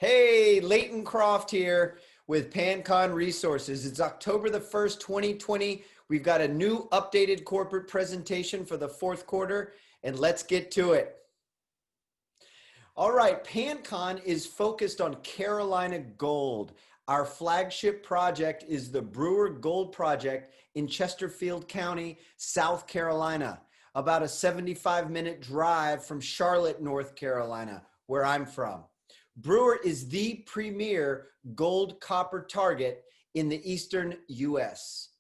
Hey, Layton Croft here with Pancon Resources. It's October the 1st, 2020. We've got a new updated corporate presentation for the fourth quarter, and let's get to it. All right, Pancon is focused on Carolina Gold. Our flagship project is the Brewer Gold Project in Chesterfield County, South Carolina, about a 75-minute drive from Charlotte, North Carolina, where I'm from. Brewer is the premier gold copper target in the eastern US.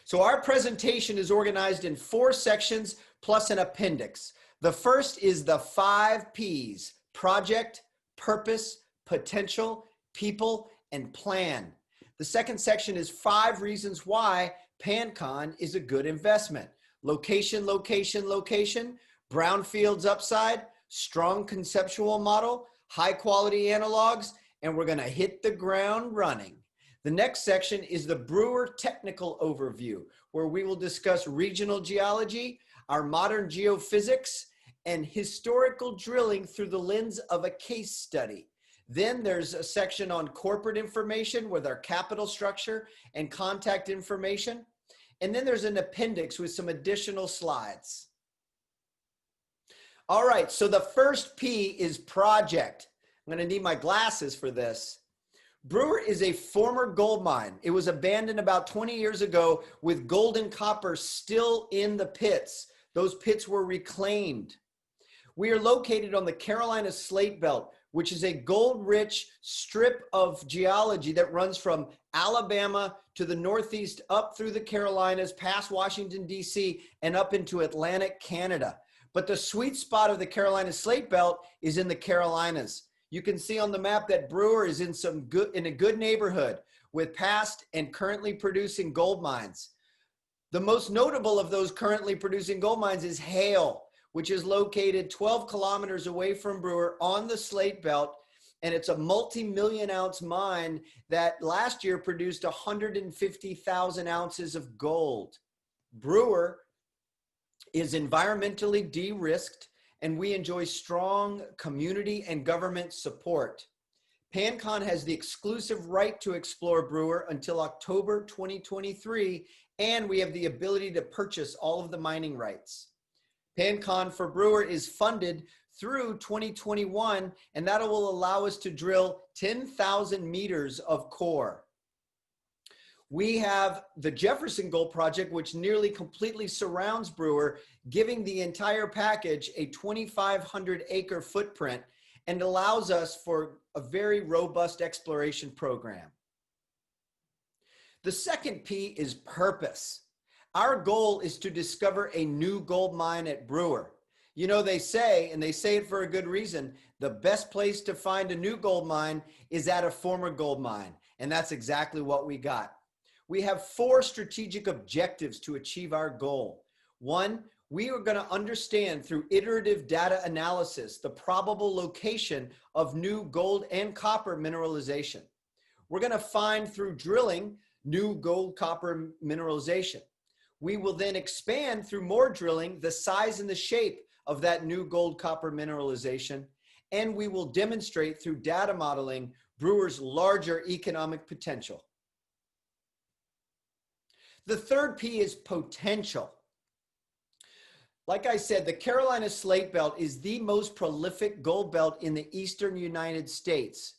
So our presentation is organized in 4 sections plus an appendix. The first is the 5 P's: project, purpose, potential, people, and plan. The second section is 5 reasons why Pancon is a good investment. Location, location, location, brownfields upside, strong conceptual model, high quality analogs, and we're going to hit the ground running. The next section is the Brewer technical overview, where we will discuss regional geology, our modern geophysics, and historical drilling through the lens of a case study. Then there's a section on corporate information with our capital structure and contact information. And then there's an appendix with some additional slides. All right, so the first P is project. I'm going to need my glasses for this. Brewer is a former gold mine. It was abandoned about 20 years ago with gold and copper still in the pits. Those pits were reclaimed. We are located on the Carolina Slate Belt, which is a gold-rich strip of geology that runs from Alabama to the Northeast, up through the Carolinas, past Washington, D.C., and up into Atlantic Canada. But the sweet spot of the Carolina Slate Belt is in the Carolinas. You can see on the map that Brewer is in a good neighborhood with past and currently producing gold mines. The most notable of those currently producing gold mines is Hale, which is located 12 kilometers away from Brewer on the Slate Belt. And it's a multi-million ounce mine that last year produced 150,000 ounces of gold. Brewer is environmentally de-risked, and we enjoy strong community and government support. Pancon has the exclusive right to explore Brewer until October 2023, and we have the ability to purchase all of the mining rights. Pancon for Brewer is funded through 2021, and that will allow us to drill 10,000 meters of core. We have the Jefferson Gold Project, which nearly completely surrounds Brewer, giving the entire package a 2,500 acre footprint and allows us for a very robust exploration program. The second P is purpose. Our goal is to discover a new gold mine at Brewer. You know, they say, and they say it for a good reason, the best place to find a new gold mine is at a former gold mine. And that's exactly what we got. We have 4 strategic objectives to achieve our goal. 1, we are going to understand through iterative data analysis the probable location of new gold and copper mineralization. We're going to find through drilling new gold copper mineralization. We will then expand through more drilling the size and the shape of that new gold copper mineralization, and we will demonstrate through data modeling Brewer's larger economic potential. The third P is potential. Like I said, the Carolina Slate Belt is the most prolific gold belt in the eastern United States.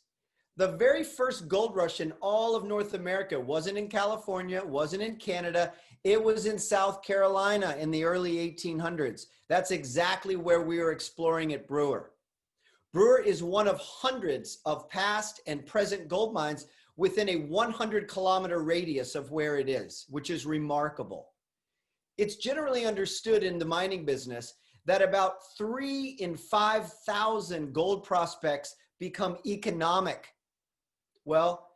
The very first gold rush in all of North America wasn't in California, wasn't in Canada, it was in South Carolina in the early 1800s. That's exactly where we are exploring at Brewer. Brewer is one of hundreds of past and present gold mines within a 100-kilometer radius of where it is, which is remarkable. It's generally understood in the mining business that about 3 in 5,000 gold prospects become economic. Well,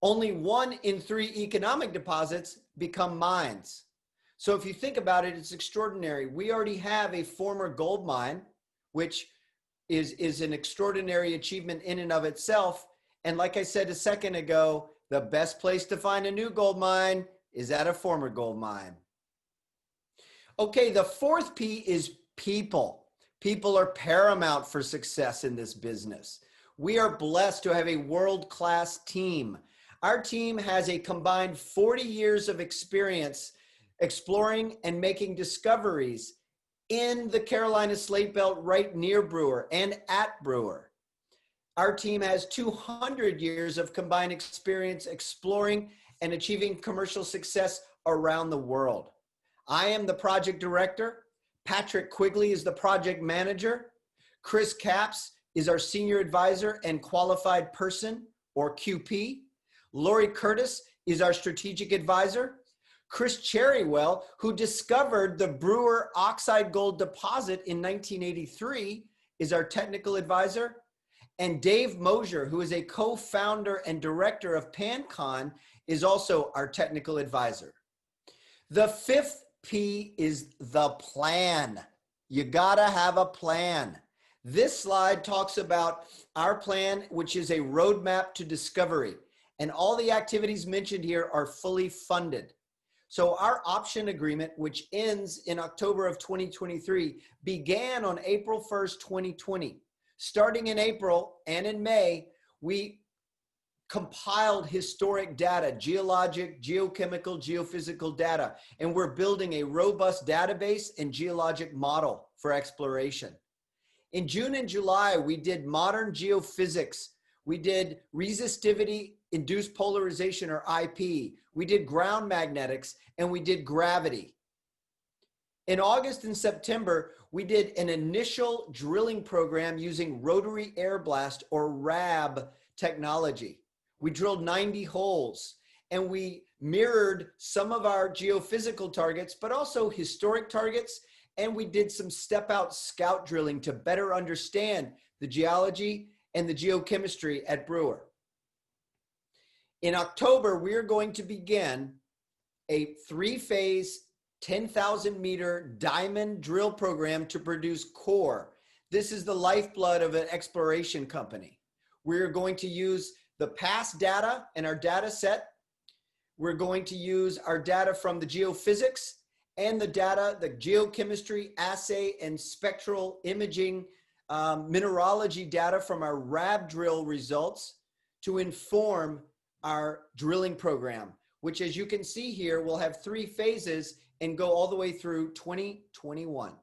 only 1 in 3 economic deposits become mines. So if you think about it, it's extraordinary. We already have a former gold mine, which is an extraordinary achievement in and of itself. And like I said a second ago, the best place to find a new gold mine is at a former gold mine. Okay, the fourth P is people. People are paramount for success in this business. We are blessed to have a world-class team. Our team has a combined 40 years of experience exploring and making discoveries in the Carolina Slate Belt right near Brewer and at Brewer. Our team has 200 years of combined experience exploring and achieving commercial success around the world. I am the project director. Patrick Quigley is the project manager. Chris Capps is our senior advisor and qualified person, or QP. Lori Curtis is our strategic advisor. Chris Cherrywell, who discovered the Brewer oxide gold deposit in 1983, is our technical advisor. And Dave Mosier, who is a co-founder and director of Pancon, is also our technical advisor. The fifth P is the plan. You gotta have a plan. This slide talks about our plan, which is a roadmap to discovery. And all the activities mentioned here are fully funded. So our option agreement, which ends in October of 2023, began on April 1st, 2020. Starting in April and in May, we compiled historic data, geologic, geochemical, geophysical data, and we're building a robust database and geologic model for exploration. In June and July, we did modern geophysics. We did resistivity induced polarization, or IP. We did ground magnetics, and we did gravity. In August and September, we did an initial drilling program using rotary air blast, or RAB technology. We drilled 90 holes, and we mirrored some of our geophysical targets, but also historic targets, and we did some step-out scout drilling to better understand the geology and the geochemistry at Brewer. In October, we are going to begin a 3-phase, 10,000 meter diamond drill program to produce core. This is the lifeblood of an exploration company. We're going to use the past data and our data set. We're going to use our data from the geophysics and the data, the geochemistry, assay, and spectral imaging mineralogy data from our RAB drill results to inform our drilling program, which, as you can see here, will have 3 phases and go all the way through 2021.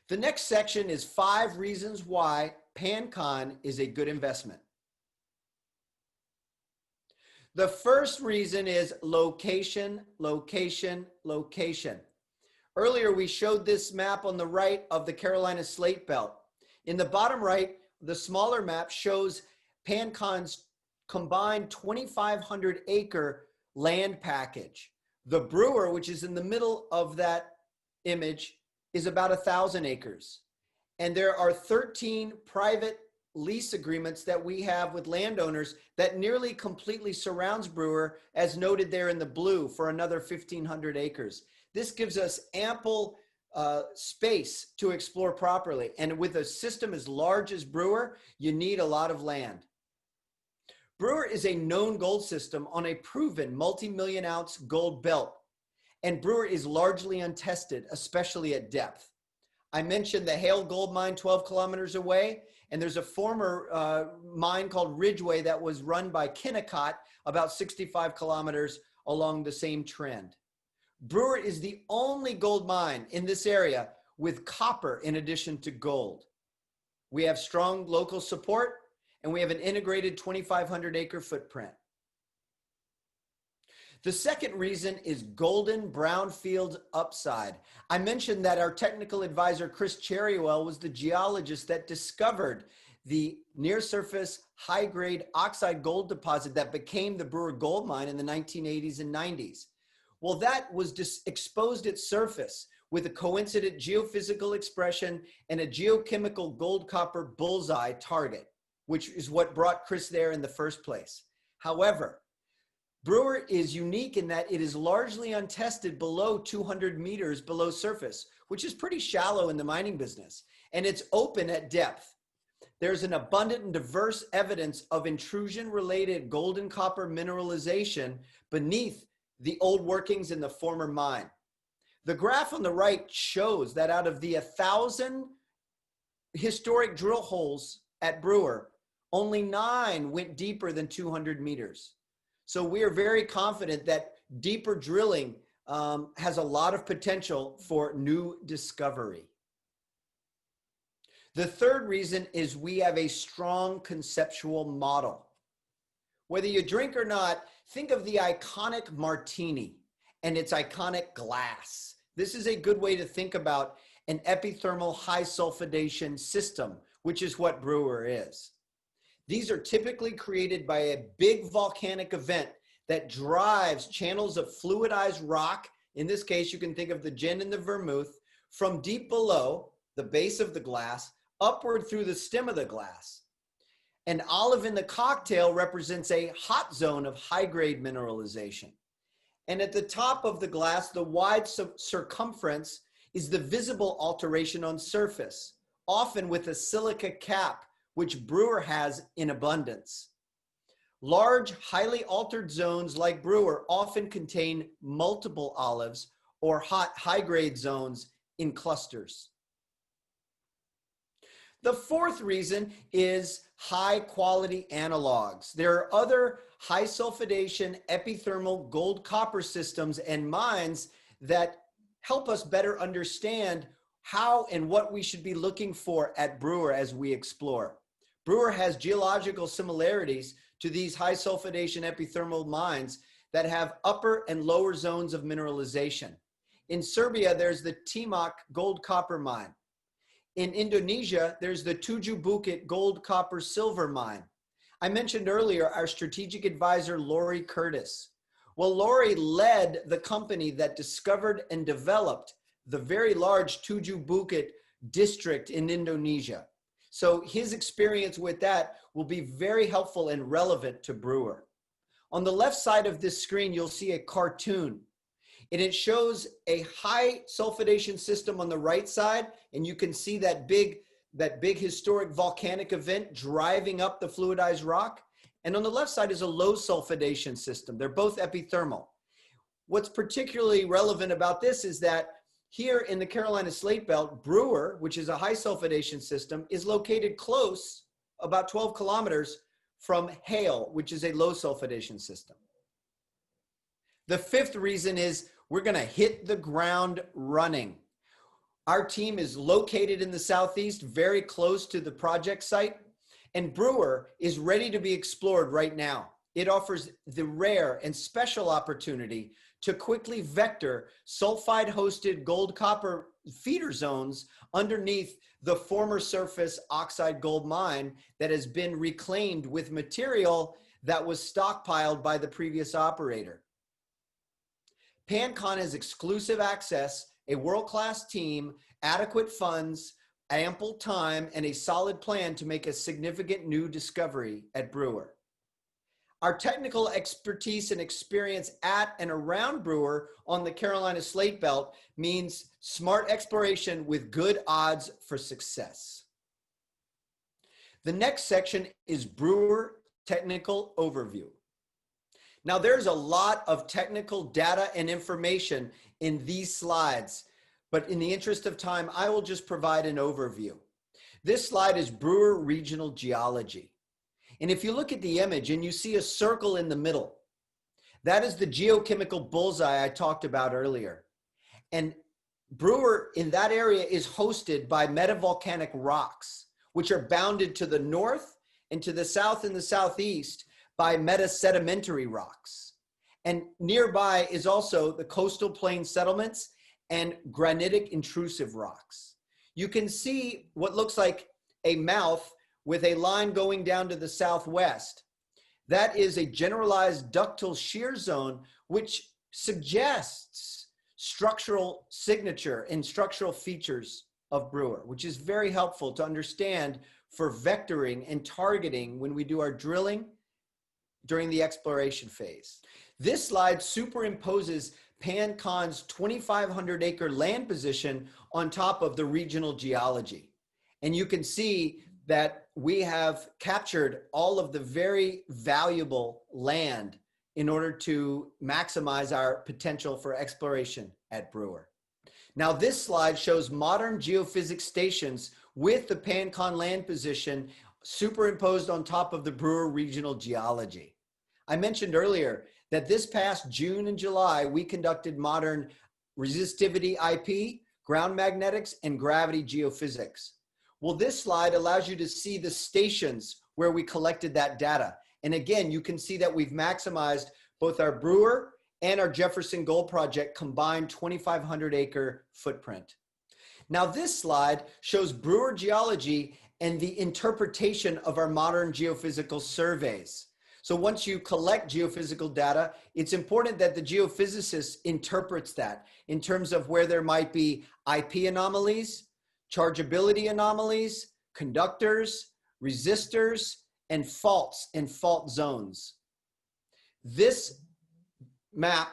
The next section is 5 reasons why Pancon is a good investment. The first reason is location, location, location. Earlier, we showed this map on the right of the Carolina Slate Belt. In the bottom right, the smaller map shows Pancon's combined 2,500 acre land package. The Brewer, which is in the middle of that image, is about 1,000 acres. And there are 13 private lease agreements that we have with landowners that nearly completely surrounds Brewer, as noted there in the blue, for another 1,500 acres. This gives us ample space to explore properly. And with a system as large as Brewer, you need a lot of land. Brewer is a known gold system on a proven multi-million ounce gold belt. And Brewer is largely untested, especially at depth. I mentioned the Hale Gold Mine 12 kilometers away, and there's a former mine called Ridgeway that was run by Kennecott about 65 kilometers along the same trend. Brewer is the only gold mine in this area with copper in addition to gold. We have strong local support, and we have an integrated 2,500 acre footprint. The second reason is golden brownfield upside. I mentioned that our technical advisor, Chris Cherrywell, was the geologist that discovered the near surface high grade oxide gold deposit that became the Brewer gold mine in the 1980s and 90s. Well, that was just exposed at surface with a coincident geophysical expression and a geochemical gold copper bullseye target, which is what brought Chris there in the first place. However, Brewer is unique in that it is largely untested below 200 meters below surface, which is pretty shallow in the mining business, and it's open at depth. There's an abundant and diverse evidence of intrusion-related gold and copper mineralization beneath the old workings in the former mine. The graph on the right shows that out of the 1,000 historic drill holes at Brewer, only 9 went deeper than 200 meters. So we are very confident that deeper drilling has a lot of potential for new discovery. The third reason is we have a strong conceptual model. Whether you drink or not, think of the iconic martini and its iconic glass. This is a good way to think about an epithermal high sulfidation system, which is what Brewer is. These are typically created by a big volcanic event that drives channels of fluidized rock. In this case, you can think of the gin and the vermouth from deep below the base of the glass upward through the stem of the glass. An olive in the cocktail represents a hot zone of high-grade mineralization. And at the top of the glass, the wide circumference is the visible alteration on surface, often with a silica cap, which Brewer has in abundance. Large, highly altered zones like Brewer often contain multiple olives or hot, high-grade zones in clusters. The fourth reason is high quality analogs. There are other high sulfidation epithermal gold copper systems and mines that help us better understand how and what we should be looking for at Brewer as we explore. Brewer has geological similarities to these high sulfidation epithermal mines that have upper and lower zones of mineralization. In Serbia, there's the Timok gold copper mine. In Indonesia, there's the Tujuh Bukit gold, copper, silver mine. I mentioned earlier our strategic advisor, Lori Curtis. Well, Lori led the company that discovered and developed the very large Tujuh Bukit district in Indonesia. So his experience with that will be very helpful and relevant to Brewer. On the left side of this screen, you'll see a cartoon. And it shows a high sulfidation system on the right side, and you can see that big historic volcanic event driving up the fluidized rock. And on the left side is a low sulfidation system. They're both epithermal. What's particularly relevant about this is that here in the Carolina Slate Belt, Brewer, which is a high sulfidation system, is located close, about 12 kilometers from Hale, which is a low sulfidation system. The fifth reason is we're going to hit the ground running. Our team is located in the southeast, very close to the project site, and Brewer is ready to be explored right now. It offers the rare and special opportunity to quickly vector sulfide-hosted gold-copper feeder zones underneath the former surface oxide gold mine that has been reclaimed with material that was stockpiled by the previous operator. Pancon has exclusive access, a world-class team, adequate funds, ample time, and a solid plan to make a significant new discovery at Brewer. Our technical expertise and experience at and around Brewer on the Carolina Slate Belt means smart exploration with good odds for success. The next section is Brewer Technical Overview. Now, there's a lot of technical data and information in these slides, but in the interest of time, I will just provide an overview. This slide is Brewer Regional Geology. And if you look at the image and you see a circle in the middle, that is the geochemical bullseye I talked about earlier. And Brewer in that area is hosted by metavolcanic rocks, which are bounded to the north and to the south and the southeast by metasedimentary rocks. And nearby is also the coastal plain settlements and granitic intrusive rocks. You can see what looks like a mouth with a line going down to the southwest. That is a generalized ductile shear zone, which suggests structural signature and structural features of Brewer, which is very helpful to understand for vectoring and targeting when we do our drilling during the exploration phase. This slide superimposes Pancon's 2,500 acre land position on top of the regional geology. And you can see that we have captured all of the very valuable land in order to maximize our potential for exploration at Brewer. Now, this slide shows modern geophysics stations with the Pancon land position superimposed on top of the Brewer regional geology. I mentioned earlier that this past June and July, we conducted modern resistivity IP, ground magnetics, and gravity geophysics. Well, this slide allows you to see the stations where we collected that data. And again, you can see that we've maximized both our Brewer and our Jefferson Gold Project combined 2,500 acre footprint. Now this slide shows Brewer geology and the interpretation of our modern geophysical surveys. So once you collect geophysical data, it's important that the geophysicist interprets that in terms of where there might be IP anomalies, chargeability anomalies, conductors, resistors, and faults and fault zones. This map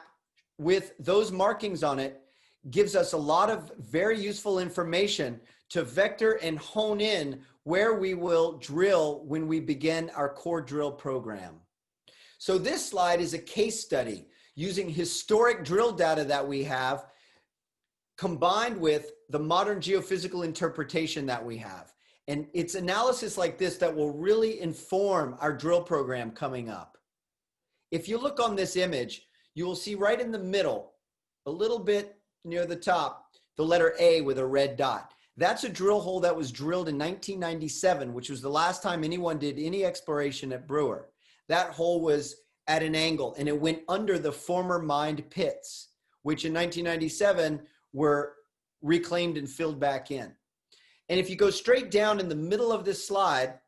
with those markings on it gives us a lot of very useful information to vector and hone in where we will drill when we begin our core drill program. So this slide is a case study using historic drill data that we have combined with the modern geophysical interpretation that we have. And it's analysis like this that will really inform our drill program coming up. If you look on this image, you will see right in the middle, a little bit near the top, the letter A with a red dot. That's a drill hole that was drilled in 1997, which was the last time anyone did any exploration at Brewer. That hole was at an angle and it went under the former mined pits, which in 1997 were reclaimed and filled back in. And if you go straight down in the middle of this slide,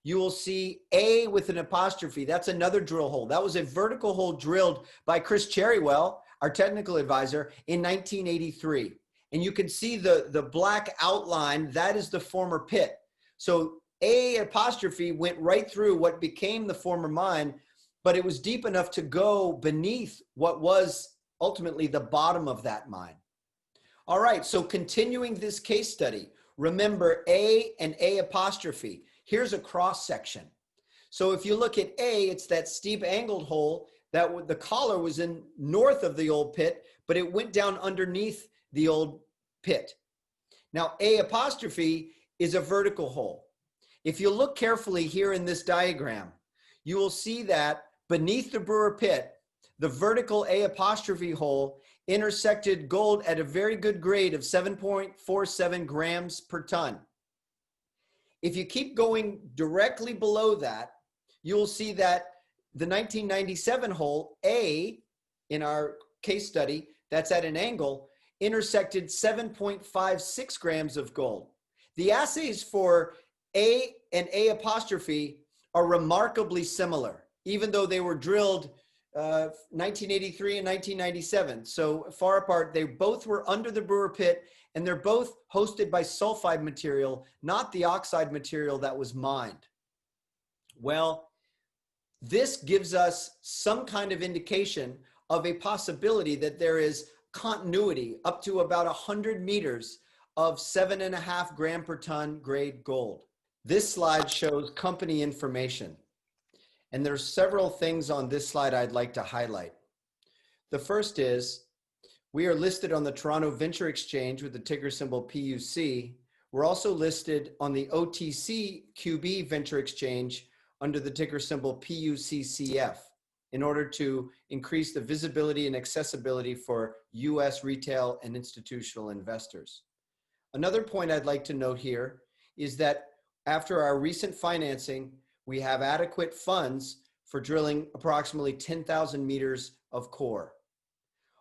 you will see A with an apostrophe. That's another drill hole. That was a vertical hole drilled by Chris Cherrywell, our technical advisor, in 1983. And you can see the black outline, that is the former pit. So A apostrophe went right through what became the former mine, but it was deep enough to go beneath what was ultimately the bottom of that mine. All right, so continuing this case study, remember A and A apostrophe. Here's a cross section. So if you look at A, it's that steep angled hole that the collar was in north of the old pit, but it went down underneath the old pit. Now A apostrophe is a vertical hole. If you look carefully here in this diagram, you will see that beneath the Brewer pit, the vertical A apostrophe hole intersected gold at a very good grade of 7.47 grams per ton. If you keep going directly below that, you'll see that the 1997 hole A in our case study, that's at an angle, intersected 7.56 grams of gold. The assays for A and A apostrophe are remarkably similar, even though they were drilled 1983 and 1997. So far apart, they both were under the Brewer pit and they're both hosted by sulfide material, not the oxide material that was mined. Well, this gives us some kind of indication of a possibility that there is continuity up to about 100 meters of 7.5 gram per ton grade gold. This slide shows company information. And there's several things on this slide I'd like to highlight. The first is we are listed on the Toronto Venture Exchange with the ticker symbol PUC. We're also listed on the OTC QB Venture Exchange under the ticker symbol PUCCF in order to increase the visibility and accessibility for US retail and institutional investors. Another point I'd like to note here is that after our recent financing, we have adequate funds for drilling approximately 10,000 meters of core.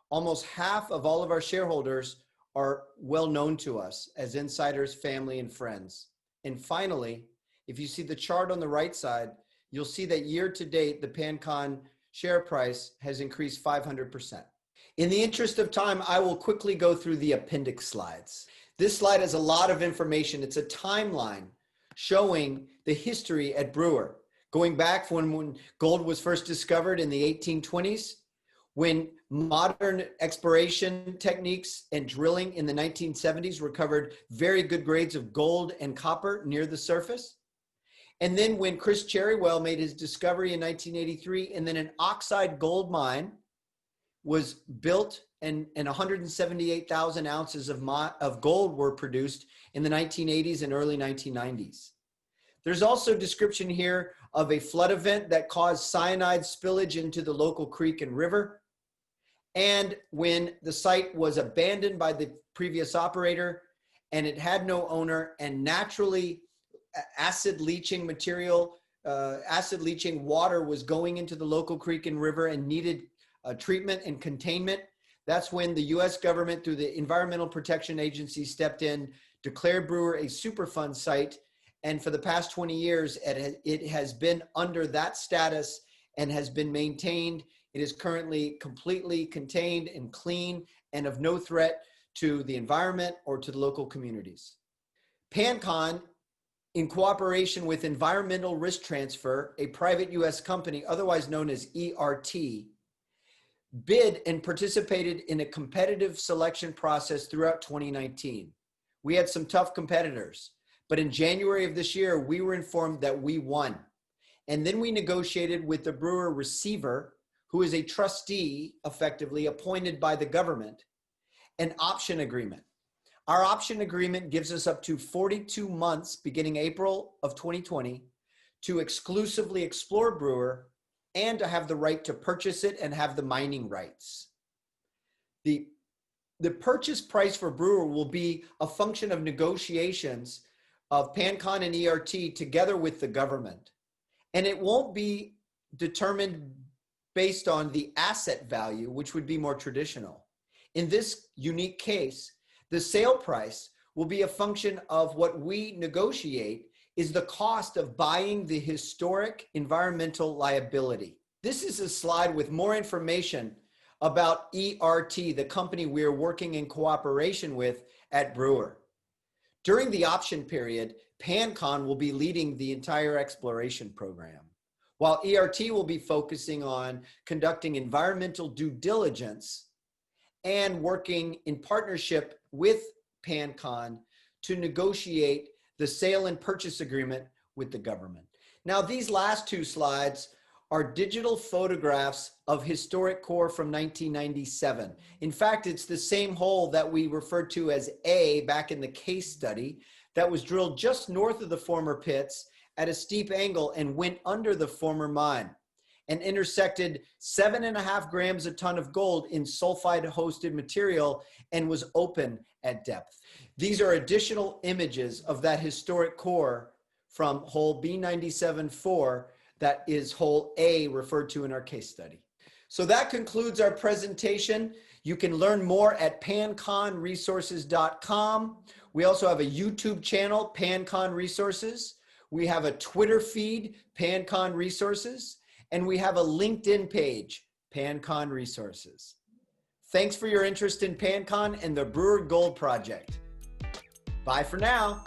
Almost half of all of our shareholders are well known to us as insiders, family, and friends. And finally, if you see the chart on the right side, you'll see that year to date, the Pancon share price has increased 500%. In the interest of time, I will quickly go through the appendix slides. This slide has a lot of information. It's a timeline showing the history at Brewer, going back from when gold was first discovered in the 1820s, when modern exploration techniques and drilling in the 1970s recovered very good grades of gold and copper near the surface. And then when Chris Cherrywell made his discovery in 1983, and then an oxide gold mine was built and 178,000 ounces of gold were produced in the 1980s and early 1990s. There's also description here of a flood event that caused cyanide spillage into the local creek and river. And when the site was abandoned by the previous operator and it had no owner, and naturally acid leaching material, acid leaching water was going into the local creek and river and needed treatment and containment, that's when the US government through the Environmental Protection Agency stepped in, declared Brewer a Superfund site. And for the past 20 years, it has been under that status and has been maintained. It is currently completely contained and clean and of no threat to the environment or to the local communities. Pancon, in cooperation with Environmental Risk Transfer, a private US company, otherwise known as ERT, bid and participated in a competitive selection process throughout 2019. We had some tough competitors, but in January of this year, we were informed that we won. And then we negotiated with the Brewer receiver, who is a trustee effectively appointed by the government, an option agreement. Our option agreement gives us up to 42 months beginning April of 2020 to exclusively explore Brewer and to have the right to purchase it and have the mining rights. The purchase price for Brewer will be a function of negotiations of Pancon and ERT together with the government. And it won't be determined based on the asset value, which would be more traditional. In this unique case, the sale price will be a function of what we negotiate is the cost of buying the historic environmental liability. This is a slide with more information about ERT, the company we are working in cooperation with at Brewer. During the option period, Pancon will be leading the entire exploration program, while ERT will be focusing on conducting environmental due diligence and working in partnership with Pancon to negotiate the sale and purchase agreement with the government. Now, these last two slides are digital photographs of historic core from 1997. In fact, it's the same hole that we referred to as A back in the case study that was drilled just north of the former pits at a steep angle and went under the former mine and intersected 7.5 grams a ton of gold in sulfide hosted material and was open at depth. These are additional images of that historic core from hole B97-4 that is hole A referred to in our case study. So that concludes our presentation. You can learn more at panconresources.com. We also have a YouTube channel, Pancon Resources. We have a Twitter feed, Pancon Resources. And we have a LinkedIn page, Pancon Resources. Thanks for your interest in Pancon and the Brewer Gold Project. Bye for now.